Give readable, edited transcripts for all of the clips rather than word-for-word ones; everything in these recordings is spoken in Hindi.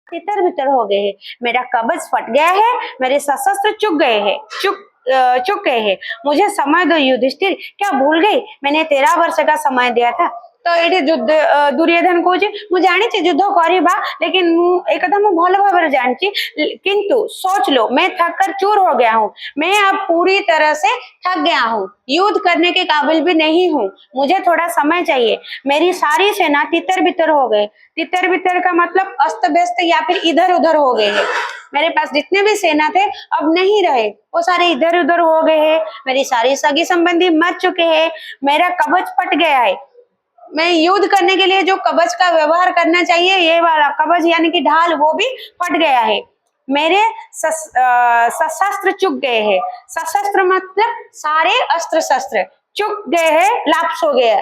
तितर बितर हो गए हैं, मेरा कवच फट गया है, मेरे सशस्त्र चुक गए हैं, चुक गए हैं। मुझे समय दो युधिष्ठिर। क्या भूल गई मैंने 13 वर्ष का समय दिया था? तो ये दुर्योधन कहे मु जानी युद्ध करवा, लेकिन एक कथा मु भल भाव जानी, किंतु सोच लो मैं थक कर चूर हो गया हूँ, मैं अब पूरी तरह से थक गया हूँ, युद्ध करने के काबिल भी नहीं हूँ, मुझे थोड़ा समय चाहिए। मेरी सारी सेना तितर बितर हो गए। तितर बितर का मतलब अस्त व्यस्त या फिर इधर उधर हो गए हैं। मेरे पास जितने भी सेना थे अब नहीं रहे, वो सारे इधर उधर हो गए हैं। मेरी सारी सगी संबंधी मर चुके हैं, मेरा कवच फट गया है। मैं युद्ध करने के लिए जो कवच का व्यवहार करना चाहिए, ये वाला कवच यानी कि ढाल, वो भी फट गया है। मेरे सशस्त्र चुक गए हैं। सशस्त्र मतलब सारे अस्त्र शस्त्र चुक गए हैं, लाप्स हो गए,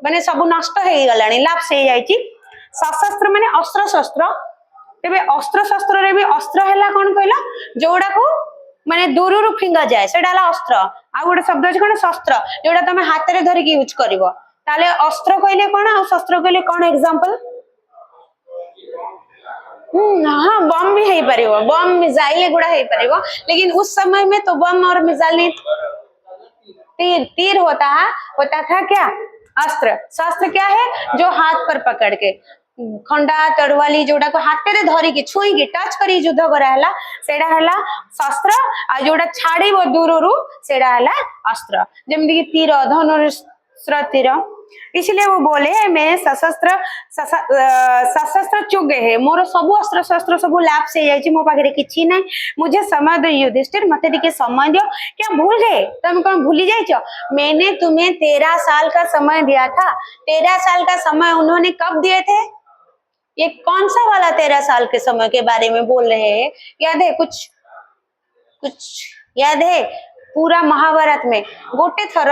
माने सब नष्ट हो गलानी, लाप्स हो जाइछि। सशस्त्र माने अस्त्र शस्त्र। तेबे अस्त्र शस्त्र रे भी अस्त्र हैला कोन कहला, जोड़ा को माने दूररू फिंगा जाए सेटा हला अस्त्र। आ गोटे शब्द अछि कोन, शस्त्र, जोड़ा तमे हाथ रे धरि के यूज करिवो। ताले अस्त्र कहले कोन आ शस्त्र कहले कोन एग्जांपल? हाँ, बम भी है परिवो, बम मिसाइल गुड़ा है परिवो, लेकिन उस समय में तो बम और मिसाइल नहीं, तीर, तीर होता था क्या, अस्त्र। शस्त्र क्या है, जो हाथ पर पकड़ के खंडा तड़वाली जोड़ा को हाथ रे धरी के छुई के टच करी युद्ध कराला, सेडा हला शस्त्र। आ जोड़ा छाड़ी वो दूररू सेडा हला अस्त्र, जेमति कि तीर, धनुष तीर। इसलिए वो बोले मैं सशस्त्र चुक गए हैं, मोर सब अस्त्र शस्त्र सब लैप से जाइछि, मो पाखरे किछि नै, मुझे समय दो युधिष्ठिर, मते टिके समय दियो। क्या भूल गए, तुम कौन भूली जाइछो? मैंने तुम्हें 13 साल का समय दिया था। 13 साल का समय उन्होंने कब दिए थे? ये कौन सा वाला 13 साल के समय के बारे में बोल रहे हैं? याद है कुछ कुछ याद है? पूरा महाभारत में गोटे थर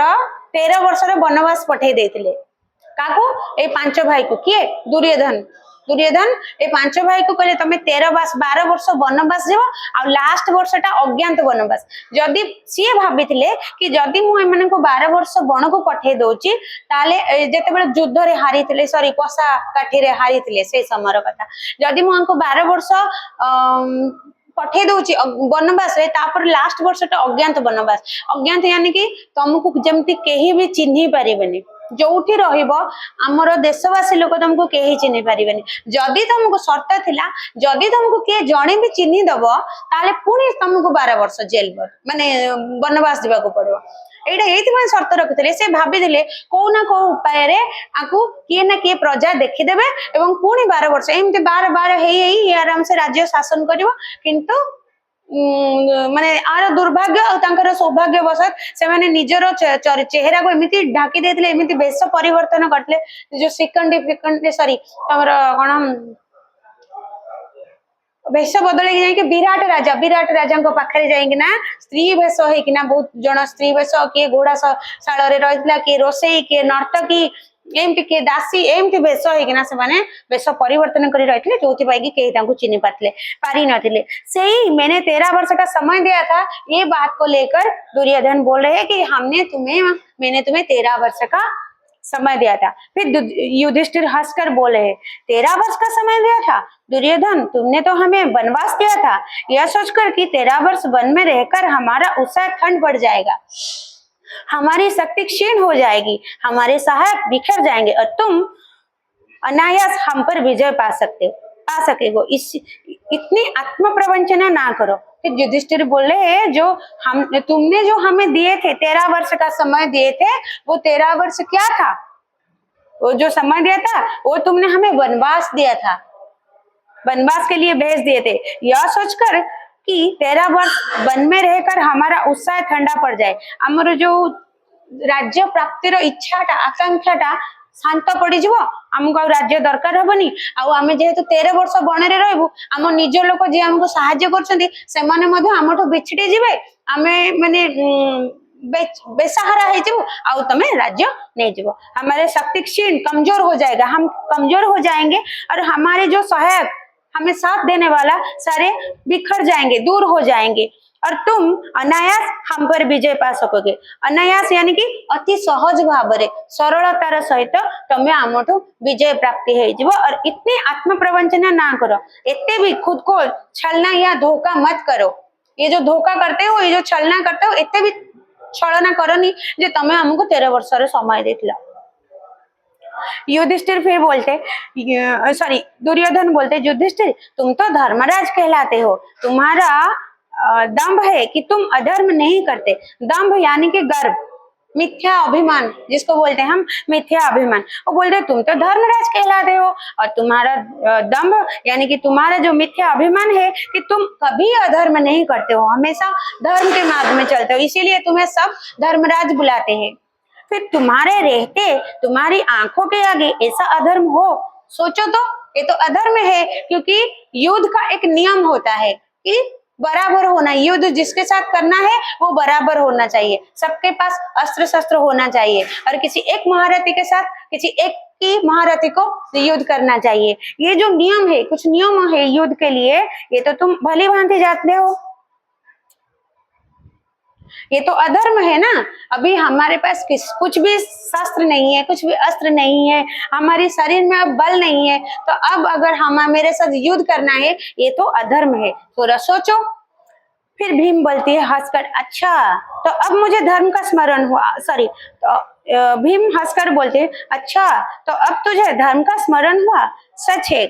13 वर्ष वनवास पठे देथिले काकू, ए 5 भाई को। किए? दुर्योधन। दुर्योधन ए 5 भाई को कहले तमे 12 वर्ष वनवास जीव, आ लास्ट वर्षटा अज्ञात वनवास। जदि सी भाबिथिले कि जदि मु एमन को 12 वर्ष वन को पठे दोची, ताले जेतेबेले युद्ध रे हारिथिले, सॉरी पसा काठी रे हारिथिले, से समर कथा, जदि मु को 12 वर्ष पठे दउची वनवास रे, तापर लास्ट वर्षटा अज्ञात वनवास। अज्ञात यानी कि तुमको जमती केही भी चिन्ही पारिबेनी, जोठी रहिबो हमर देशवासी लोक तुमको केही चिन्ही पारिबेनी। जदि तुमको शर्त थिला, जदि तुमको के जणे भी चिन्ही दबो, ताले पुणी तुमको 12 वर्ष जेल माने वनवास जीवा को पड़िबो। एटा एथि शर्त रखिथिले, से भाबिथिले को ना को उपाय रे आकु किए ना किए प्रजा देखि देबे, एवं पुणी 12 वर्ष एमति 12 हेई आराम से राज्य शासन करिवो। किंतु माने आर दुर्भाग्य और तांकर सौभाग्य वशत से माने निजर चेहरा को एमिति ढाकी देथिले, एमिति बेश परिवर्तन करथिले, जो सिकंडी सॉरी तमर कोन वेश बदल जाइए विराट राजा पाखे जाइना स्त्री वेश होना, बहुत जन स्त्री वेश, किए घोड़ा शाल रही, किए रोसई, किए नर्तकी, एमती किए दासी, एमती वेश होना से माने वेश परिवर्तन कर रही, जो कहीं चिन्ह पारी नथिले। सही मैंने 13 वर्ष का समय दिया था, ये बात को लेकर दुर्योधन बोल रहे हैं कि मैंने तुम्हें 13 वर्ष का समय दिया था। फिर युधिष्ठिर हंसकर बोले, 13 वर्ष का समय दिया था? दुर्योधन, तुमने तो हमें वनवास दिया था, यह सोचकर कि 13 वर्ष वन में रहकर हमारा उत्साह ठंड पड़ जाएगा, हमारी शक्ति क्षीण हो जाएगी, हमारे सहायक बिखर जाएंगे और तुम अनायास हम पर विजय पा सकेगो। इतनी आत्म प्रवंचना ना करो। फिर युधिष्ठिर बोले, तुमने जो हमें दिए थे 13 वर्ष का समय दिए थे, वो 13 वर्ष क्या था? वो जो समय दिया था वो तुमने हमें वनवास दिया था, वनवास के लिए भेज दिए थे, यह सोचकर कि 13 वर्ष वन में रहकर हमारा उत्साह ठंडा पड़ जाए, हमर जो राज्य प्राप्तिर इच्छाटा आकांक्षाटा शांत पड़ जाव, आमको राज्य दरकार हेनी। आम जेहेतु 13 वर्ष वन में रहबू, आम निज लोक जी आमको साहाय्य करमठू बिछड़ी जीवे, आम माने बेसहारा हो तमें राज्य नहीं जीव, हमारे शक्ति क्षीण कमजोर हो जाएगा, हम कमजोर हो जाएंगे और हमारे जो सहायक हमें साथ देने वाला सारे बिखर जाएंगे, दूर हो जाएंगे। और तुम अनायास हम पर विजय पा सकोगे। अनायास यानी कि अति सहज भाव सरलतार सहित तुम्हें आमठू विजय प्राप्ति हो। और इतनी आत्म प्रवंचना ना करो, एते भी खुद को छलना या धोखा मत करो। ये जो धोखा करते हो, ये जो छलना करते हो, एते भी छलना करनी जे तुम्हें हमको 13 वर्ष समय देथिला। युधिष्ठिर फिर बोलते, सॉरी दुर्योधन बोलते, युधिष्ठिर तुम तो धर्मराज कहलाते हो, तुम्हारा दंभ है कि तुम अधर्म नहीं करते। दंभ यानी कि गर्व, मिथ्या अभिमान जिसको बोलते हैं हम, मिथ्या अभिमान। वो बोलते तुम तो धर्मराज कहलाते हो और तुम्हारा दंभ यानी कि तुम्हारा जो मिथ्या अभिमान है कि तुम कभी अधर्म नहीं करते हो, हमेशा धर्म के मार्ग में चलते हो, इसीलिए तुम्हें सब धर्मराज बुलाते हैं। फिर तुम्हारे रहते तुम्हारी आंखों के आगे ऐसा अधर्म हो, सोचो तो ये तो अधर्म है, क्योंकि युद्ध का एक नियम होता है कि बराबर होना, युद्ध जिसके साथ करना है वो बराबर होना चाहिए, सबके पास अस्त्र शस्त्र होना चाहिए और किसी एक महारथी के साथ किसी एक की महारथी को युद्ध करना चाहिए। ये जो नियम है, कुछ नियम है युद्ध के लिए, ये तो तुम भली भांति जानते हो। ये तो अधर्म है ना। अभी हमारे पास कुछ भी शस्त्र नहीं है, कुछ भी अस्त्र नहीं है, हमारे शरीर में अब बल नहीं है, तो अब अगर हम मेरे साथ युद्ध करना है, ये तो अधर्म है, थोड़ा सोचो। फिर भीम बोलती है हंसकर, अच्छा तो अब मुझे धर्म का स्मरण हुआ। सॉरी, तो भीम हंसकर बोलते हैं, अच्छा तो अब तुझे धर्म का स्मरण हुआ। सच है,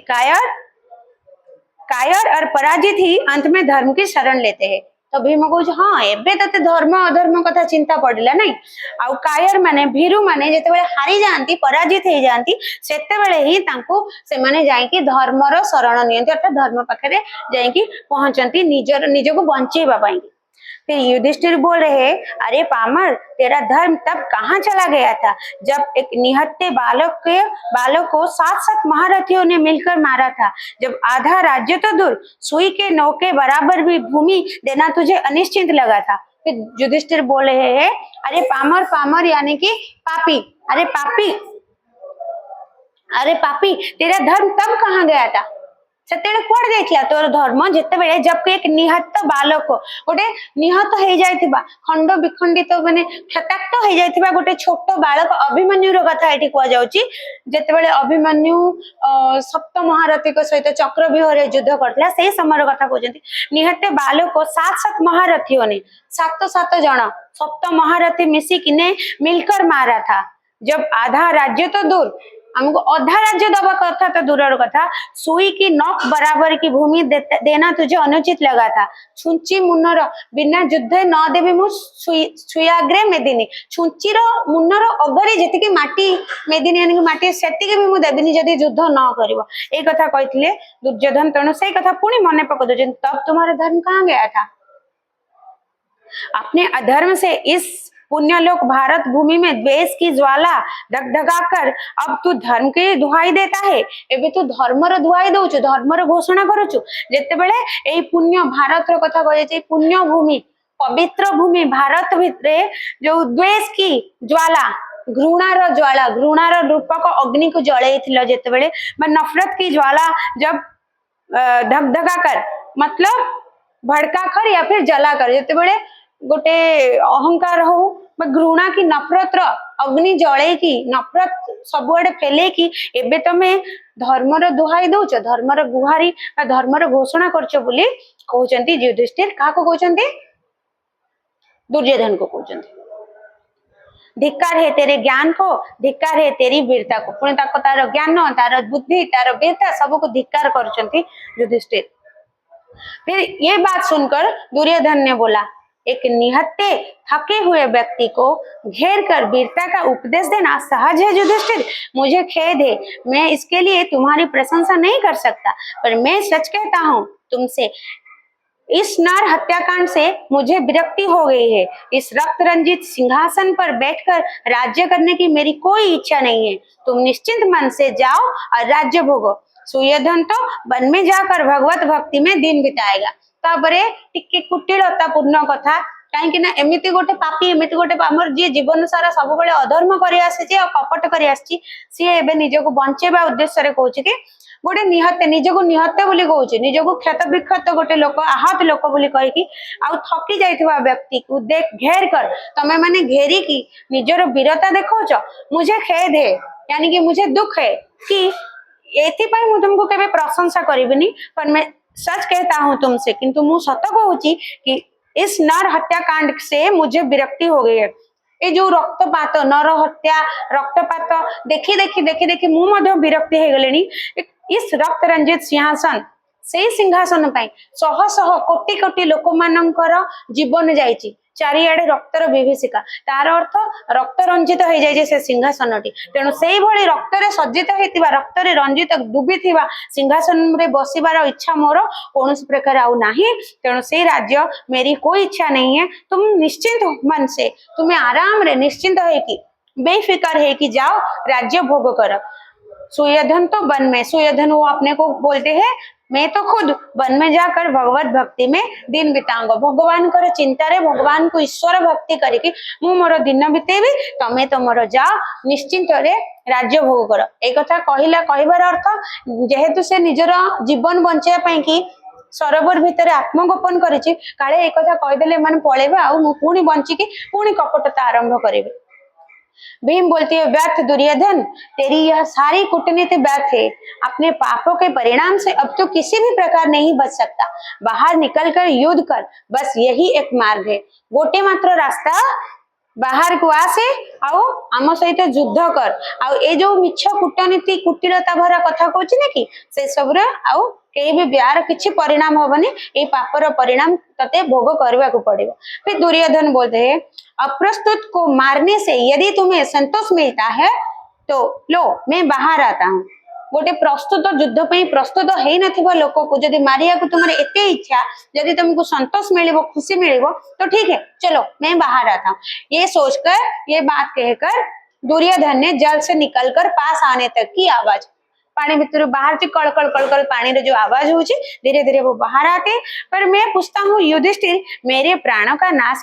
कायर और पराजित ही अंत में धर्म की शरण लेते हैं। तो भीम कहूँ, हाँ एबे तते धर्म अधर्म कथा चिंता पड़िला नहीं। आउ कायर माने भीरु माने जेतेबेले हारी जाती, पराजित हो जाती, सेतेबेले ही तांको सेमाने जाइकी धर्मर शरण नियंती, अर्थात धर्म पाखरे जाइकी पहुंचती निजको बंचेबा पाई। फिर युधिष्ठिर बोल रहे, अरे पामर तेरा धर्म तब कहाँ चला गया था जब एक निहत्थे बालक को 7 महारथियों ने मिलकर मारा था, जब आधा राज्य तो दूर सुई के नौके बराबर भी भूमि देना तुझे अनिश्चित लगा था। फिर युधिष्ठिर बोल रहे हैं, अरे पामर यानी कि पापी, अरे पापी तेरा धर्म तब कहाँ गया था, सेतेबेले कुआडे जाइथिला तोर धर्म, जेतेबेले जबकि एक निहत बालक गोटे निहत हो जाइथिबा, खंड विखंडित माने क्षताक्त हो जाइथिबा गोटे छोट बालक अभिमन्यु रो कथा एठी कुआ जाउची। जेतेबेले अभिमन्यु 7 महारथी को सहित चक्रव्यूह रे युद्ध करथिला, सेही समय कथा कहउचंती। निहत बालक को 7 महारथियों ने 7 जन 7 महारथी मिसी किने मिलकर मारा था, जब आधा राज्य तो दूर, हमको अधा राज्य दबा कथा तो दूर कथा, सुई की नौक बराबर की भूमि देना तुझे अनुचित लगा था। छुंची मुन्नर बिना युद्ध न देवी मु सुयाग्रे मेदिनी, छुंचीर मुन्नर अगरे जेतिकी माटी मेदिनी यानी कि माटी सेतिकी भी मु देबिनी जदि युद्ध न करिवो, ए कथा कहिथिले दुर्योधन। तेणु से कथा पुणी मने पको दउछन, तब तुम्हारा धर्म कहाँ गया था। अपने अधर्म से इस पुण्यलोक भारत भूमि में द्वेष की ज्वाला धगधगाकर अब तू धर्म के दुहाई देता है, एबे तू धर्मर दुहाई दउछु, धर्मर घोषणा करूछु। जेतेबेले एई पुण्य भारत रो कथा कह जाय, पुण्य भूमि पवित्र भूमि भारत भितरे जो द्वेष की ज्वाला, घृणार रूपक अग्नि को जलैथिलो, जेतेबेले नफरत की ज्वाला जब धगधगा कर मतलब भड़का कर या फिर जला कर, जेतेबेले गोटे अहंकार हो घृणा की नफरत अग्नि जड़े की नफरत सबुआडे फेले की एबे तमे धर्मर दुहाई दउछ, धर्मर गुहारी धर्मर घोषणा करछ बोली कहउचंती युधिष्ठिर। काको कहउचंती? दुर्योधन को कहउचंती। धिक्कार है तेरे ज्ञान को, धिक्कार है तेरी वीरता को। पुणी तार ज्ञान, तार बुद्धि, तार वीरता सबको धिक्कार करचंती युधिष्ठिर। फिर ये बात सुनकर दुर्योधन ने बोला, एक निहत्थे थके हुए व्यक्ति को घेर कर वीरता का उपदेश देना सहज है युधिष्ठिर, मुझे खेद है, मैं इसके लिए तुम्हारी प्रशंसा नहीं कर सकता, पर मैं सच कहता हूँ तुमसे, इस नार हत्याकांड से मुझे विरक्ति हो गई है। इस रक्त रंजित सिंहासन पर बैठकर राज्य करने की मेरी कोई इच्छा नहीं है। तुम निश्चिंत मन से जाओ और राज्य भोगो। सुयोधन तो वन में जाकर भगवत भक्ति में दिन बिताएगा। तापरे टिके कुटिलता पूर्ण कथा, कहीं एमती गोटे पापी, एमती गोटे आमर जी जीवन सारा सब बड़े अधर्म कर कपट कर निजक बंचेबा उद्देश्य कहूँ कि गोटे निहत्ते निजको निहत्ते बोली कहूची निजको क्षत विक्षत गोटे लोक आहत लोक बोली कहीकि आउ थकी जाइथिबा व्यक्ति को देख घेर कर तमे माने घेरी की निजर वीरता देखौछ मुझे खेद है यानी कि मुझे दुख है कि एथिपाई मु तुमको केबे प्रशंसा करिबिनी पर मैं सच कहता हूं तुमसे किंतु मु सत कहूची कि इस नर हत्याकांड से मुझे विरक्ति हो गई है ये जो रक्तपात नर हत्या रक्तपात देखी देखी देखी देखी मु मध्य विरक्ति हो गलेनी इस रक्त रंजित सिंहासन से सिंहासन पाई शह शह कोटि कोटि लोक मानकर जीवन जाइछि चारिआडे रक्तर विभीषिका तार अर्थ रक्त रंजित हो जाए से सिंहासनटी तेणु से भली रक्तरे सज्जित होइतिबा रक्तरे रंजित डुबीथिबा सिंहासन रे बसिबार इच्छा मोर कौन प्रकार आउ नाही तेणु से राज्य मेरी कोई इच्छा नहीं है तुम निश्चिंत मन से तुम्हें आराम रे निश्चिंत है कि बेफिकर है कि जाओ राज्य भोग कर सुयोधन तो वन में सुयोधन वो अपने को बोलते हैं मैं तो खुद वन में जाकर भगवत भक्ति में दिन बिताऊंगा भगवान कर चिंता रे भगवान को ईश्वर भक्ति करके मु मोर दिन बितेबी तमे तुमर जाओ निश्चिंत रे राज्य भोग कर एक कथा कहला कहबार अर्थ जेहेतु से निजर जीवन बंचाया पाई कि सरोवर भितर आत्मगोपन करिछि काले एक कथा कहिदेले मन पळेबे आ मु पुणी बंचिकी पुणी कपटता आरंभ करिबे भीम बोलती है व्यर्थ दुर्योधन तेरी यह सारी कूटनीति व्यर्थ है अपने पापों के परिणाम से अब तो किसी भी प्रकार नहीं बच सकता बाहर निकलकर युद्ध कर बस यही एक मार्ग है गोटे मात्र रास्ता बाहर को आसे आउ आम सहित युद्ध कर आउ ए जो मिछ कूटनीति कुटिलता भरा कथा कहछि ना कि से सब रे आउ कहीं भी ब्यार किछि परिणाम होबनी ए पापर परिणाम तते भोग करबा को पड़िबो फिर दुर्योधन बोलते हैं अप्रस्तुत को मारने से यदि तुम्हें संतोष मिलता है तो लो मैं बाहर आता हूँ गोटे प्रस्तुत युद्ध पे प्रस्तुत है नथिबा लोक को जदि मारिया को तुम्हारे एते इच्छा यदि तुमको संतोष मिलिबो खुशी मिलिबो तो ठीक है चलो मैं बाहर आता हूँ ये सोचकर ये बात कहकर दुर्योधन ने जल से निकलकर पास आने तक की आवाज पानी भीतर बाहर से कड़कड़ कड़कड़ पानी रे जो आवाज होची धीरे धीरे वो बाहर आते पर मैं पूछता हूँ युधिष्ठिर मेरे प्राणों का नाश